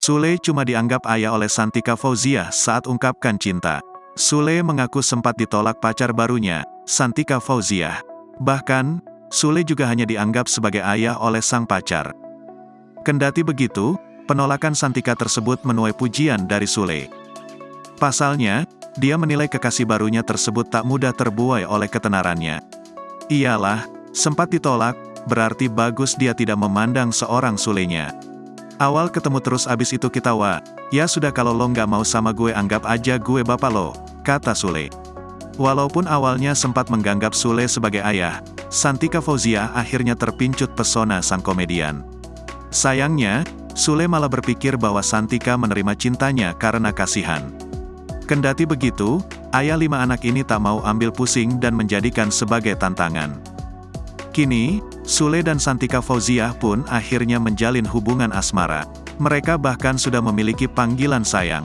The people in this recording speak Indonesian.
Sule cuma dianggap ayah oleh Santika Fauziah saat ungkapkan cinta. Sule mengaku sempat ditolak pacar barunya, Santika Fauziah. Bahkan, Sule juga hanya dianggap sebagai ayah oleh sang pacar. Kendati begitu, penolakan Santika tersebut menuai pujian dari Sule. Pasalnya, dia menilai kekasih barunya tersebut tak mudah terbuai oleh ketenarannya. Iyalah, sempat ditolak, berarti bagus dia tidak memandang seorang Sulenya. Awal ketemu terus abis itu kita ya sudah kalau lo nggak mau sama gue anggap aja gue bapak lo, kata Sule. Walaupun awalnya sempat menganggap Sule sebagai ayah, Santika Fauziah akhirnya terpincut pesona sang komedian. Sayangnya, Sule malah berpikir bahwa Santika menerima cintanya karena kasihan. Kendati begitu, ayah 5 anak ini tak mau ambil pusing dan menjadikan sebagai tantangan. Kini, Sule dan Santika Fauziah pun akhirnya menjalin hubungan asmara. Mereka bahkan sudah memiliki panggilan sayang.